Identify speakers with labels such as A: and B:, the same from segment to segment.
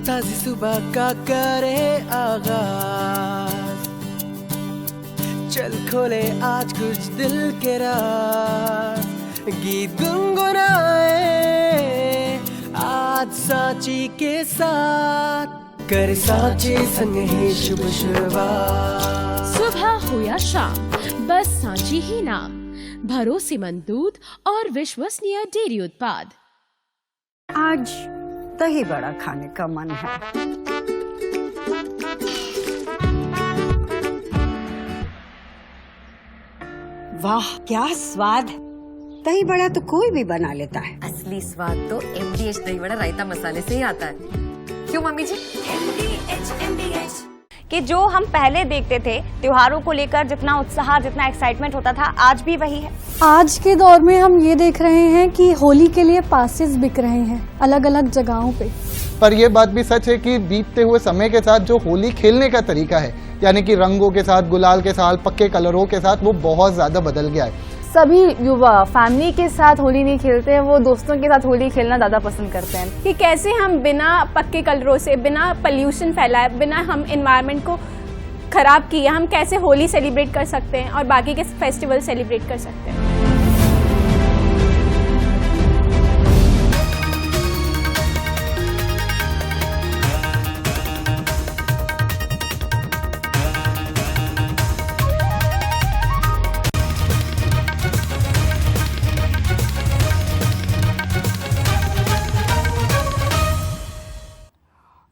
A: ताज़ी सुबह का करे आगाज, चल खोले आज कुछ दिल के राज, गीत गुनगुनाए आज सांची के साथ, कर सांची संग ही शुभ शुरुआत।
B: सुबह हो या शाम, बस सांची ही नाम, भरोसेमंद दूध और विश्वसनीय डेयरी उत्पाद।
C: आज दही बड़ा खाने का मन है। वाह क्या स्वाद है! दही बड़ा तो कोई भी बना लेता है।
D: असली स्वाद तो MDH दही बड़ा रायता मसाले से ही आता है। क्यों मम्मी जी?
E: MDH कि जो हम पहले देखते थे त्योहारों को लेकर, जितना उत्साह जितना एक्साइटमेंट होता था, आज भी वही है।
F: आज के दौर में हम ये देख रहे हैं कि होली के लिए पासेस बिक रहे हैं अलग अलग जगहों पे।
G: पर यह बात भी सच है कि बीतते हुए समय के साथ जो होली खेलने का तरीका है, यानी कि रंगों के साथ, गुलाल के साथ, पक्के कलरों के साथ, वो बहुत ज्यादा बदल गया है।
H: सभी युवा फैमिली के साथ होली नहीं खेलते हैं, वो दोस्तों के साथ होली खेलना ज्यादा पसंद करते हैं।
I: कि कैसे हम बिना पक्के कलरों से, बिना पॉल्यूशन फैलाए, बिना हम एनवायरनमेंट को खराब किए, हम कैसे होली सेलिब्रेट कर सकते हैं और बाकी के फेस्टिवल सेलिब्रेट कर सकते हैं।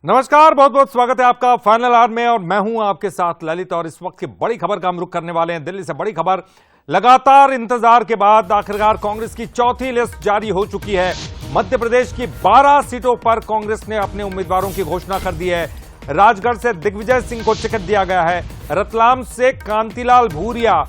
J: नमस्कार, बहुत बहुत स्वागत है आपका फाइनल आवर में और मैं हूं आपके साथ ललित। और इस वक्त की बड़ी खबर का हम रुख करने वाले हैं दिल्ली से। बड़ी खबर, लगातार इंतजार के बाद आखिरकार कांग्रेस की चौथी लिस्ट जारी हो चुकी है। मध्य प्रदेश की 12 सीटों पर कांग्रेस ने अपने उम्मीदवारों की घोषणा कर दी है। राजगढ़ से दिग्विजय सिंह को टिकट दिया गया है, रतलाम से कांतिलाल भूरिया।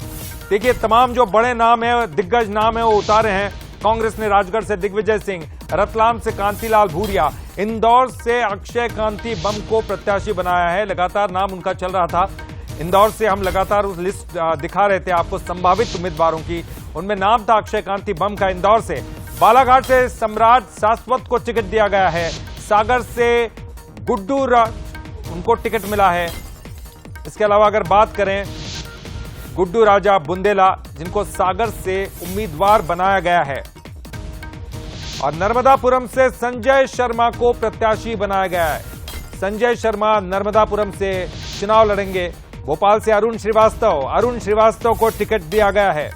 J: देखिए, तमाम जो बड़े नाम है, दिग्गज नाम है, वो उतारे हैं। कांग्रेस ने राजगढ़ से दिग्विजय सिंह, रतलाम से कांतिलाल भूरिया, इंदौर से अक्षय कांति बम को प्रत्याशी बनाया है। लगातार नाम उनका चल रहा था। इंदौर से हम लगातार उस लिस्ट दिखा रहे थे आपको संभावित उम्मीदवारों की, उनमें नाम था अक्षय कांति बम का इंदौर से। बालाघाट से सम्राट सासवत को टिकट दिया गया है। सागर से गुड्डू उनको टिकट मिला है। इसके अलावा अगर बात करें गुड्डू राजा बुंदेला, जिनको सागर से उम्मीदवार बनाया गया है, और नर्मदापुरम से संजय शर्मा को प्रत्याशी बनाया गया है। संजय शर्मा नर्मदापुरम से चुनाव लड़ेंगे। भोपाल से अरुण श्रीवास्तव को टिकट दिया गया है।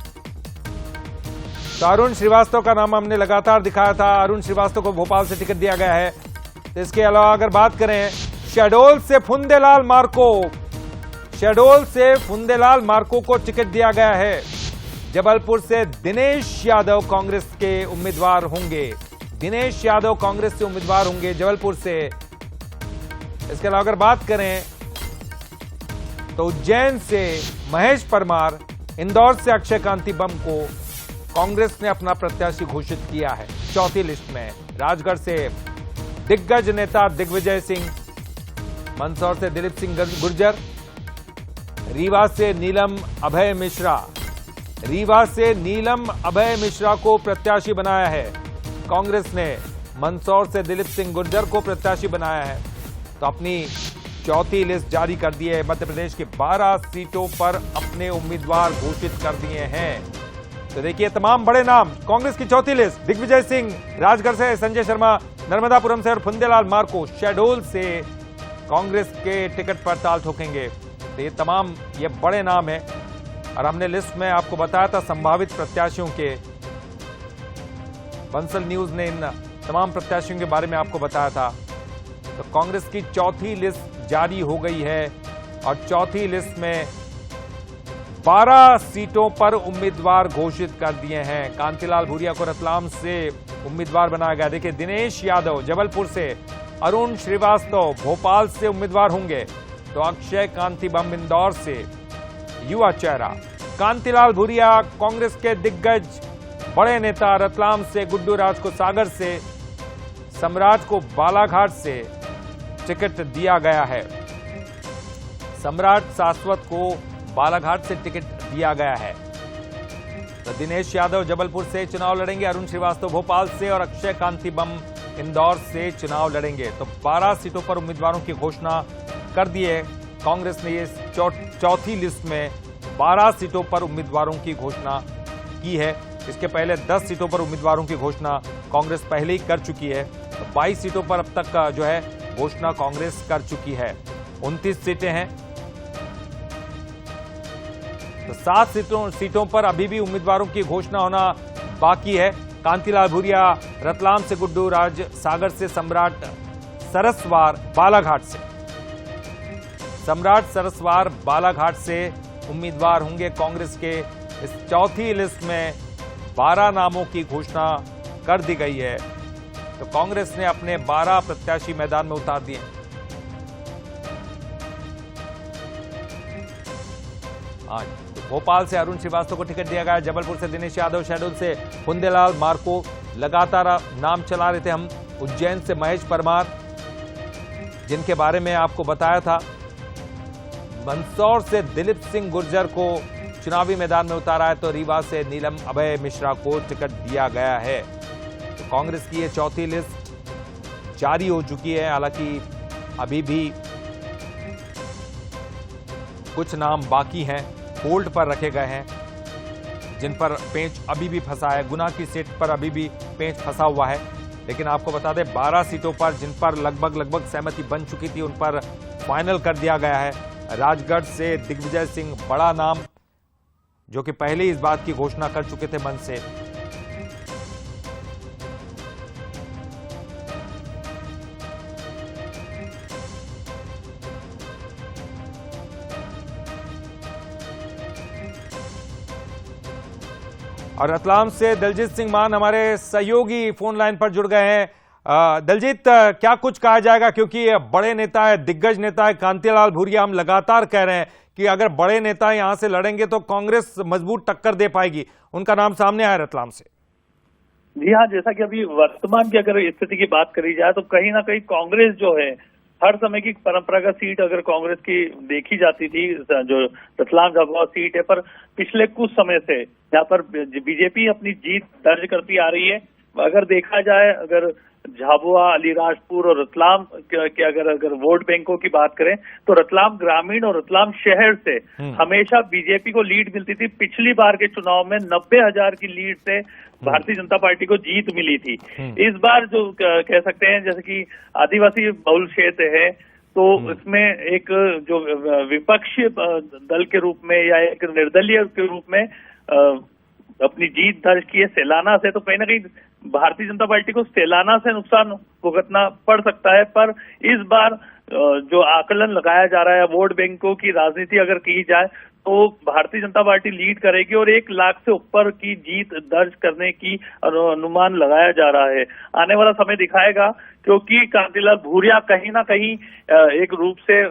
J: तो अरुण श्रीवास्तव का नाम हमने लगातार दिखाया था। अरुण श्रीवास्तव को भोपाल से टिकट दिया गया है। इसके अलावा अगर बात करें शहडोल से फुंदेलाल मार्को को टिकट दिया गया है। जबलपुर से दिनेश यादव कांग्रेस के उम्मीदवार होंगे। जबलपुर से। इसके अलावा अगर बात करें तो उज्जैन से महेश परमार, इंदौर से अक्षय कांति बम को कांग्रेस ने अपना प्रत्याशी घोषित किया है चौथी लिस्ट में। राजगढ़ से दिग्गज नेता दिग्विजय सिंह, मंदसौर से दिलीप सिंह गुर्जर, रीवा से नीलम अभय मिश्रा को प्रत्याशी बनाया है। कांग्रेस ने मंदसौर से दिलीप सिंह गुर्जर को प्रत्याशी बनाया है। तो अपनी चौथी लिस्ट जारी कर दी है। मध्य प्रदेश की 12 सीटों पर अपने उम्मीदवार घोषित कर दिए हैं। तो देखिए, तमाम बड़े नाम, कांग्रेस की चौथी लिस्ट, दिग्विजय सिंह राजगढ़ से, संजय शर्मा नर्मदापुरम से और फुंदेलाल मार्को शहडोल से कांग्रेस के टिकट पर ताल ठोकेंगे। तो ये तमाम ये बड़े नाम हैं और हमने लिस्ट में आपको बताया था संभावित प्रत्याशियों के। बंसल न्यूज ने इन तमाम प्रत्याशियों के बारे में आपको बताया था। तो कांग्रेस की चौथी लिस्ट जारी हो गई है और चौथी लिस्ट में 12 सीटों पर उम्मीदवार घोषित कर दिए हैं। कांतिलाल भूरिया को रतलाम से उम्मीदवार बनाया गया। देखिए, दिनेश यादव जबलपुर से, अरुण श्रीवास्तव भोपाल से उम्मीदवार होंगे। तो अक्षय कांति बम इंदौर से युवा चेहरा, कांतिलाल भूरिया कांग्रेस के दिग्गज बड़े नेता, रतलाम से गुड्डू राज को सागर से, सम्राट को बालाघाट से टिकट दिया गया है। सम्राट सासवत को बालाघाट से टिकट दिया गया है। तो दिनेश यादव जबलपुर से चुनाव लड़ेंगे, अरुण श्रीवास्तव भोपाल से और अक्षय कांति बम इंदौर से चुनाव लड़ेंगे। तो 12 सीटों पर उम्मीदवारों की घोषणा कर दी है कांग्रेस ने। ये चौथी लिस्ट में 12 सीटों पर उम्मीदवारों की घोषणा की है। इसके पहले 10 सीटों पर उम्मीदवारों की घोषणा कांग्रेस पहले ही कर चुकी है। तो 22 सीटों पर अब तक जो है घोषणा कांग्रेस कर चुकी है। 29 सीटें हैं, तो 7 सीटों पर अभी भी उम्मीदवारों की घोषणा होना बाकी है। कांतिलाल भूरिया रतलाम से, गुड्डू राज सागर से, सम्राट सरसवार बालाघाट से, सम्राट सरसवार बालाघाट से उम्मीदवार होंगे कांग्रेस के। इस चौथी लिस्ट में 12 नामों की घोषणा कर दी गई है। तो कांग्रेस ने अपने 12 प्रत्याशी मैदान में उतार दिए। आज भोपाल से अरुण श्रीवास्तव को टिकट दिया गया। जबलपुर से दिनेश यादव, शहडोल से हुंदेलाल मार्को लगातार नाम चला रहे थे हम। उज्जैन से महेश परमार, जिनके बारे में आपको बताया था। मंदसौर से दिलीप सिंह गुर्जर को चुनावी मैदान में उतारा है। तो रीवा से नीलम अभय मिश्रा को टिकट दिया गया है। तो कांग्रेस की ये चौथी लिस्ट जारी हो चुकी है। हालांकि अभी भी कुछ नाम बाकी हैं, होल्ड पर रखे गए हैं, जिन पर पेंच अभी भी फंसा है। गुना की सीट पर अभी भी पेंच फंसा हुआ है। लेकिन आपको बता दें 12 सीटों पर जिन पर लगभग सहमति बन चुकी थी, उन पर फाइनल कर दिया गया है। राजगढ़ से दिग्विजय सिंह बड़ा नाम, जो कि पहले ही इस बात की घोषणा कर चुके थे मन से। और रतलाम से दलजीत सिंह मान हमारे सहयोगी फोन लाइन पर जुड़ गए हैं। दलजीत, क्या कुछ कहा जाएगा, क्योंकि बड़े नेता है, दिग्गज नेता है कांतिलाल भूरिया, हम लगातार कह रहे हैं कि अगर बड़े नेता यहां से लड़ेंगे तो कांग्रेस मजबूत टक्कर दे पाएगी। उनका नाम सामने आया रतलाम से।
K: जी हाँ, जैसा कि अभी वर्तमान की अगर स्थिति की बात करी जाए तो कहीं ना कहीं कांग्रेस जो है, हर समय की परंपरागत सीट अगर कांग्रेस की देखी जाती थी, जो रतलाम झाबुआ सीट है, पर पिछले कुछ समय से यहाँ पर बीजेपी अपनी जीत दर्ज करती आ रही है। अगर देखा जाए, अगर झाबुआ, अलीराजपुर और रतलाम के अगर वोट बैंकों की बात करें तो रतलाम ग्रामीण और रतलाम शहर से हमेशा बीजेपी को लीड मिलती थी। पिछली बार के चुनाव में 90,000 की लीड से भारतीय जनता पार्टी को जीत मिली थी। इस बार जो कह सकते हैं, जैसे कि आदिवासी बहुल क्षेत्र है, तो इसमें एक जो विपक्षी दल के रूप में या एक निर्दलीय के रूप में अपनी जीत दर्ज की है सेलाना से, तो कहीं ना कहीं भारतीय जनता पार्टी को सेलाना से नुकसान भुगतना पड़ सकता है। पर इस बार जो आकलन लगाया जा रहा है, वोट बैंकों की राजनीति अगर की जाए तो भारतीय जनता पार्टी लीड करेगी और 1 लाख से ऊपर की जीत दर्ज करने की अनुमान लगाया जा रहा है। आने वाला समय दिखाएगा, क्योंकि कांतिलाल भूरिया कहीं ना कहीं एक रूप से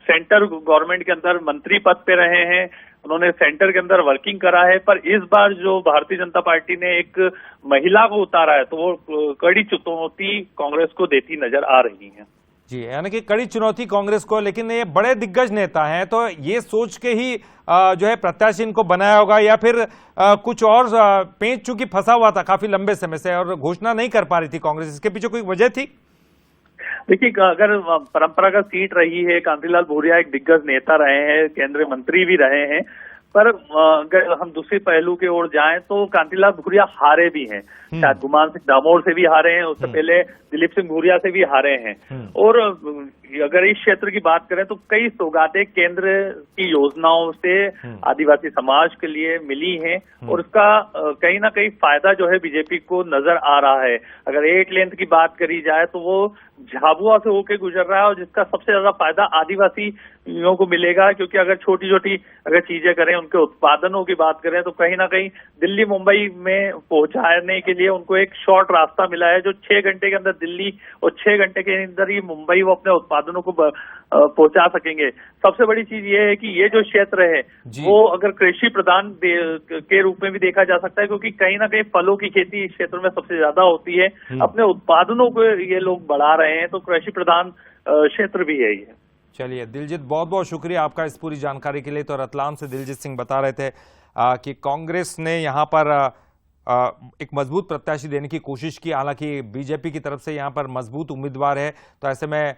K: सेंटर गवर्नमेंट के अंदर मंत्री पद पे रहे हैं, उन्होंने सेंटर के अंदर वर्किंग करा है। पर इस बार जो भारतीय जनता पार्टी ने एक महिला को उतारा है, तो वो कड़ी चुनौती कांग्रेस को देती नजर आ रही है।
J: जी, यानी कि कड़ी चुनौती कांग्रेस को। लेकिन ये बड़े दिग्गज नेता हैं, तो ये सोच के ही जो है प्रत्याशी इनको बनाया होगा, या फिर कुछ और पेंच चूंकि फंसा हुआ था काफी लंबे समय से और घोषणा नहीं कर पा रही थी कांग्रेस, इसके पीछे कोई वजह थी?
K: देखिए, अगर परंपरागत सीट रही है, कांतिलाल भूरिया एक दिग्गज नेता रहे हैं, केंद्रीय मंत्री भी रहे हैं, पर अगर हम दूसरे पहलू की ओर जाएं तो कांतिलाल भूरिया हारे भी हैं। शायद गुमान सिंह डामोर से भी हारे हैं, उससे पहले दिलीप सिंह भूरिया से भी हारे हैं। और अगर इस क्षेत्र की बात करें तो कई सौगातें केंद्र की योजनाओं से आदिवासी समाज के लिए मिली हैं, और उसका कहीं ना कहीं फायदा जो है बीजेपी को नजर आ रहा है। अगर 8 लेंथ की बात करी जाए तो वो झाबुआ से होके गुजर रहा है, और जिसका सबसे ज्यादा फायदा आदिवासियों को मिलेगा, क्योंकि अगर छोटी छोटी अगर चीजें करें, उनके उत्पादनों की बात करें तो कहीं ना कहीं दिल्ली मुंबई में पहुंचाने के लिए उनको एक शॉर्ट रास्ता मिला है, जो 6 घंटे के अंदर दिल्ली और 6 घंटे के अंदर ही मुंबई वो अपने उत्पादनों को पहुंचा सकेंगे। सबसे बड़ी चीज ये है कि ये जो क्षेत्र है वो अगर कृषि प्रधान के रूप में भी देखा जा सकता है, क्योंकि कहीं ना कहीं फलों की खेती इस क्षेत्र में सबसे ज्यादा होती है। अपने उत्पादनों को ये लोग बढ़ा रहे हैं, तो कृषि प्रधान क्षेत्र भी है ये।
J: चलिए दिलजीत, बहुत बहुत शुक्रिया आपका इस पूरी जानकारी के लिए। तो रतलाम से दिलजीत सिंह बता रहे थे कि कांग्रेस ने यहाँ पर एक मजबूत प्रत्याशी देने की कोशिश की। हालांकि बीजेपी की तरफ से यहाँ पर मजबूत उम्मीदवार है, तो ऐसे में